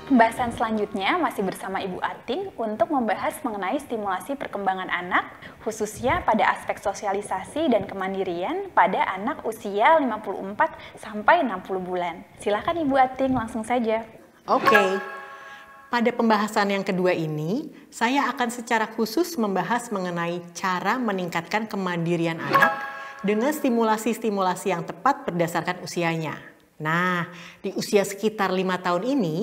Pembahasan selanjutnya masih bersama Ibu Ating untuk membahas mengenai stimulasi perkembangan anak, khususnya pada aspek sosialisasi dan kemandirian pada anak usia 54 sampai 60 bulan. Silakan Ibu Ating, langsung saja. Oke. Pada pembahasan yang kedua ini, saya akan secara khusus membahas mengenai cara meningkatkan kemandirian anak dengan stimulasi-stimulasi yang tepat berdasarkan usianya. Nah, di usia sekitar 5 tahun ini,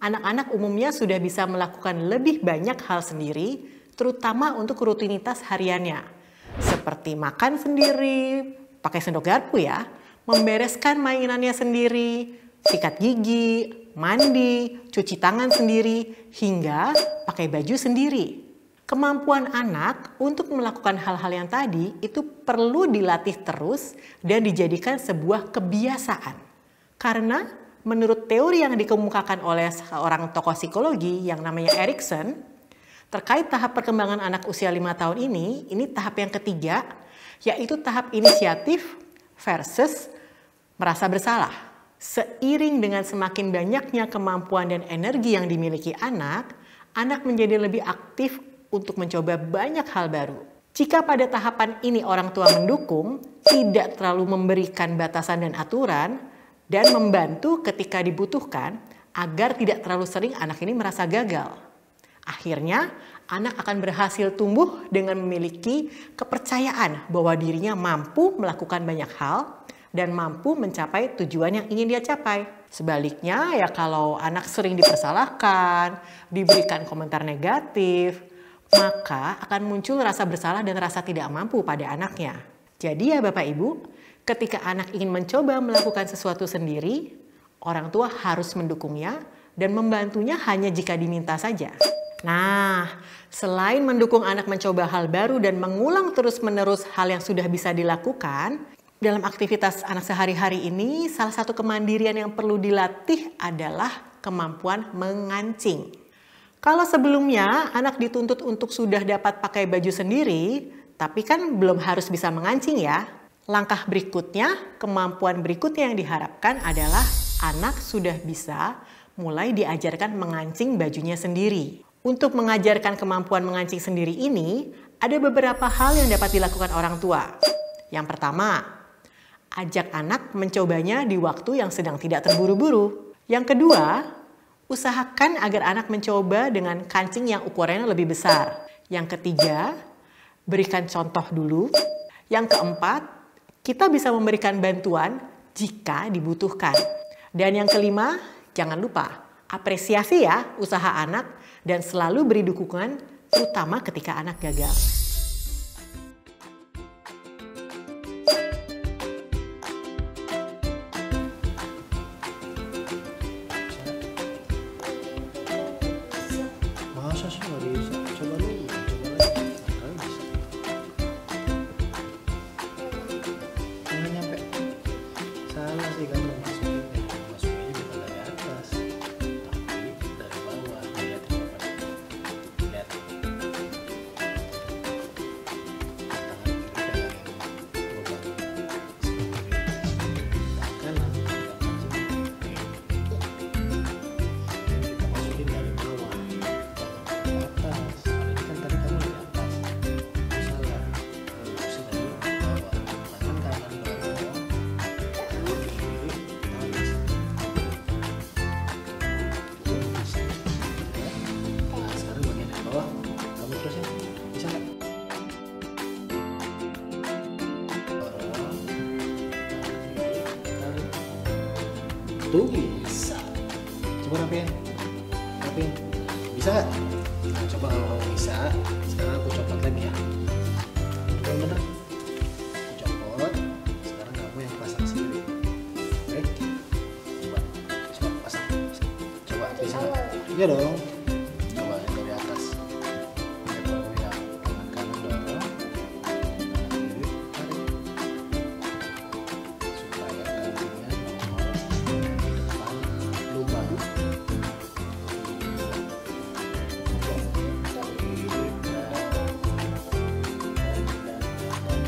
anak-anak umumnya sudah bisa melakukan lebih banyak hal sendiri, terutama untuk rutinitas hariannya. Seperti makan sendiri, pakai sendok garpu ya, membereskan mainannya sendiri, sikat gigi, mandi, cuci tangan sendiri, hingga pakai baju sendiri. Kemampuan anak untuk melakukan hal-hal yang tadi itu perlu dilatih terus dan dijadikan sebuah kebiasaan. Karena menurut teori yang dikemukakan oleh seorang tokoh psikologi yang namanya Erikson, terkait tahap perkembangan anak usia 5 tahun ini tahap yang ketiga, yaitu tahap inisiatif versus merasa bersalah. Seiring dengan semakin banyaknya kemampuan dan energi yang dimiliki anak menjadi lebih aktif untuk mencoba banyak hal baru. Jika pada tahapan ini orang tua mendukung, tidak terlalu memberikan batasan dan aturan, dan membantu ketika dibutuhkan agar tidak terlalu sering anak ini merasa gagal. Akhirnya, anak akan berhasil tumbuh dengan memiliki kepercayaan bahwa dirinya mampu melakukan banyak hal dan mampu mencapai tujuan yang ingin dia capai. Sebaliknya, ya kalau anak sering dipersalahkan, diberikan komentar negatif, maka akan muncul rasa bersalah dan rasa tidak mampu pada anaknya. Jadi ya Bapak Ibu, ketika anak ingin mencoba melakukan sesuatu sendiri, orang tua harus mendukungnya dan membantunya hanya jika diminta saja. Nah, selain mendukung anak mencoba hal baru dan mengulang terus-menerus hal yang sudah bisa dilakukan, dalam aktivitas anak sehari-hari ini, salah satu kemandirian yang perlu dilatih adalah kemampuan mengancing. Kalau sebelumnya anak dituntut untuk sudah dapat pakai baju sendiri, tapi kan belum harus bisa mengancing ya. Langkah berikutnya, kemampuan berikutnya yang diharapkan adalah anak sudah bisa mulai diajarkan mengancing bajunya sendiri. Untuk mengajarkan kemampuan mengancing sendiri ini, ada beberapa hal yang dapat dilakukan orang tua. Yang pertama, ajak anak mencobanya di waktu yang sedang tidak terburu-buru. Yang kedua, usahakan agar anak mencoba dengan kancing yang ukurannya lebih besar. Yang ketiga, berikan contoh dulu. Yang keempat, kita bisa memberikan bantuan jika dibutuhkan. Dan yang kelima, jangan lupa apresiasi ya usaha anak dan selalu beri dukungan terutama ketika anak gagal. Masa sih nggak bisa? Coba dulu, coba lagi. Kali bisa. Nggak nyampe. Salah sih kamu masukin. Masukinnya bukan dari atas, tapi dari bawah. Lihat coba. Lihat. Tangan kiri. Kita masukin dari bawah. Atas, ini kan tadi kamu di atas, salah, harus dari bawah, tangan kanan bawah, kiri atas, bisa. Nah, sekarang bagian dari bawah, kamu terusin, bisa nggak? Dorong, kiri, tuh bisa. Coba rapiin, bisa nggak? Nah, coba kalau kamu bisa, sekarang aku copot lagi ya. Coba bener. Aku copot, sekarang kamu yang pasang sendiri. Oke? Iya dong. Coba dari atas. Goyang. Tangan kanan dorong. Tangan kiri tarik. Supaya kakinya nongol di depan lubang.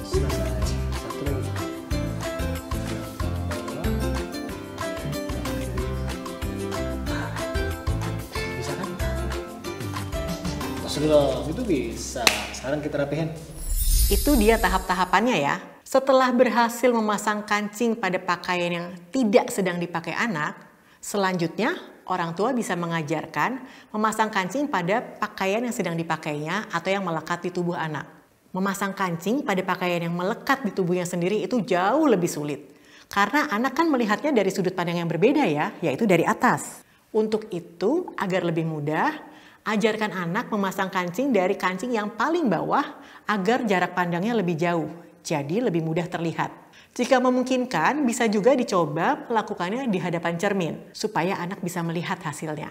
Selesai. Satu lagi. Bisa kan? Astagfirullah, itu bisa. Sekarang kita rapihin. Itu dia tahap-tahapannya ya. Setelah berhasil memasang kancing pada pakaian yang tidak sedang dipakai anak, selanjutnya orang tua bisa mengajarkan memasang kancing pada pakaian yang sedang dipakainya atau yang melekat di tubuh anak. Memasang kancing pada pakaian yang melekat di tubuhnya sendiri itu jauh lebih sulit. Karena anak kan melihatnya dari sudut pandang yang berbeda ya, yaitu dari atas. Untuk itu, agar lebih mudah, ajarkan anak memasang kancing dari kancing yang paling bawah agar jarak pandangnya lebih jauh, jadi lebih mudah terlihat. Jika memungkinkan, bisa juga dicoba melakukannya di hadapan cermin, supaya anak bisa melihat hasilnya.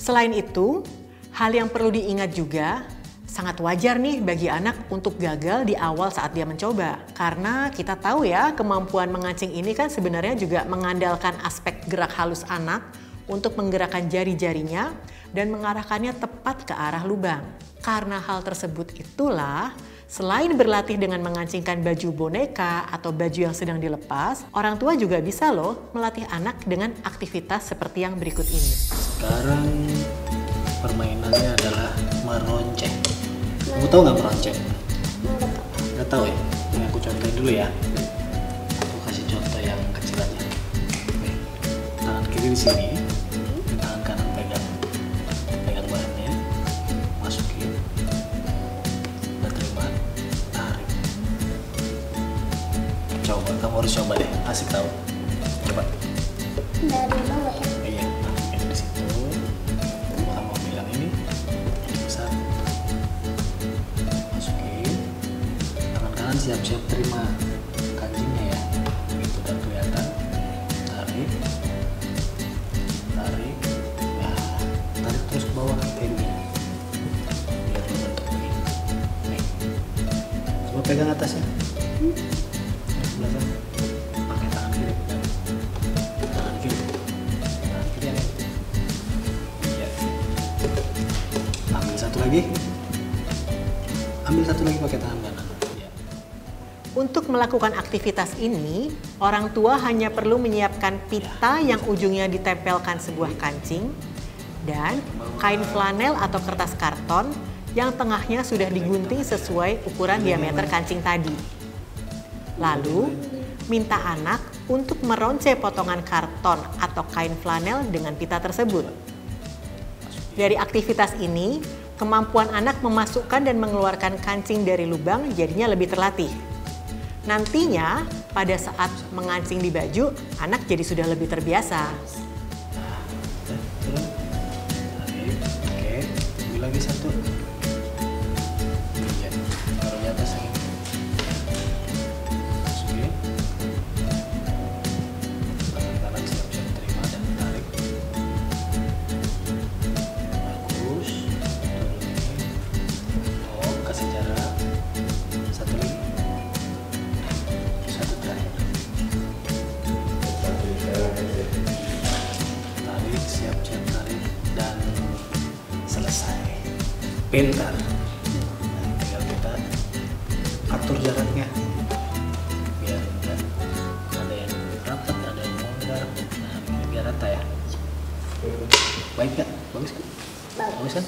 Selain itu, hal yang perlu diingat juga, sangat wajar nih bagi anak untuk gagal di awal saat dia mencoba. Karena kita tahu ya, kemampuan mengancing ini kan sebenarnya juga mengandalkan aspek gerak halus anak untuk menggerakkan jari-jarinya dan mengarahkannya tepat ke arah lubang. Karena hal tersebut itulah, selain berlatih dengan mengancingkan baju boneka atau baju yang sedang dilepas, orang tua juga bisa loh melatih anak dengan aktivitas seperti yang berikut ini. Sekarang permainannya adalah meronceng. Kamu tahu nggak meronceng? Nggak tahu ya? Ini aku contohin dulu ya. Aku kasih contoh yang kecil aja. Nih, tangan kiri di sini, tangan kanan pegang bahannya, masukin, udah terima, tarik. Coba, kamu harus coba deh. Asik tahu. Coba. Dari bawah ya? Iya, ini di situ. Kamu bilang ini besar. Masukin. Tangan kanan siap-siap terima kancingnya ya. Itu udah kelihatan. Tarik. Tarik. Ya, tarik terus ke bawah kayak gini. Biar membentuk begini. Nih. Coba pegang atasnya. Sebelah sana. Pakai tangan kiri pegang. Tangan kiri. Tangan kiri yang ini. Iya. Ambil satu lagi. Ambil satu lagi pakai tangan kanan. Iya. Untuk melakukan aktivitas ini, orang tua hanya perlu menyiapkan pita yang ujungnya ditempelkan sebuah kancing dan kain flanel atau kertas karton yang tengahnya sudah digunting sesuai ukuran diameter kancing tadi. Lalu, minta anak untuk meronce potongan karton atau kain flanel dengan pita tersebut. Dari aktivitas ini, kemampuan anak memasukkan dan mengeluarkan kancing dari lubang jadinya lebih terlatih. Nantinya, pada saat mengancing di baju, anak jadi sudah lebih terbiasa. Turun. Tarik. Oke. Ambil lagi satu. siap-siap tarik dan selesai. Pintar. Nah, tinggal kita atur jaraknya biar enggak ada yang rapat, ada yang longgar. Nah, biar rata ya. Baik nggak? Bagus kan? Bagus kan?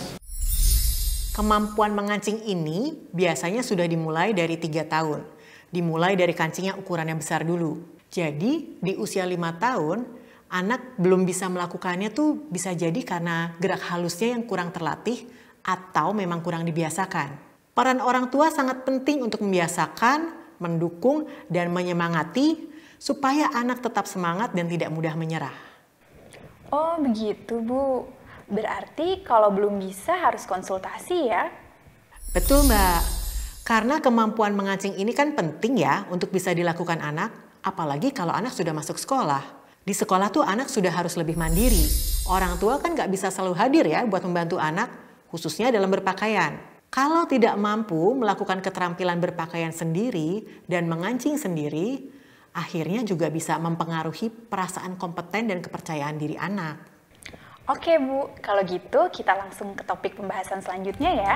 Kemampuan mengancing ini biasanya sudah dimulai dari 3 tahun. Dimulai dari kancing yang ukurannya besar dulu. Jadi di usia 5 tahun, anak belum bisa melakukannya tuh bisa jadi karena gerak halusnya yang kurang terlatih atau memang kurang dibiasakan. Peran orang tua sangat penting untuk membiasakan, mendukung, dan menyemangati supaya anak tetap semangat dan tidak mudah menyerah. Oh begitu Bu, berarti kalau belum bisa harus konsultasi ya? Betul Mbak, karena kemampuan mengancing ini kan penting ya untuk bisa dilakukan anak, apalagi kalau anak sudah masuk sekolah. Di sekolah tuh anak sudah harus lebih mandiri. Orang tua kan nggak bisa selalu hadir ya buat membantu anak, khususnya dalam berpakaian. Kalau tidak mampu melakukan keterampilan berpakaian sendiri dan mengancing sendiri, akhirnya juga bisa mempengaruhi perasaan kompeten dan kepercayaan diri anak. Oke Bu, kalau gitu kita langsung ke topik pembahasan selanjutnya ya.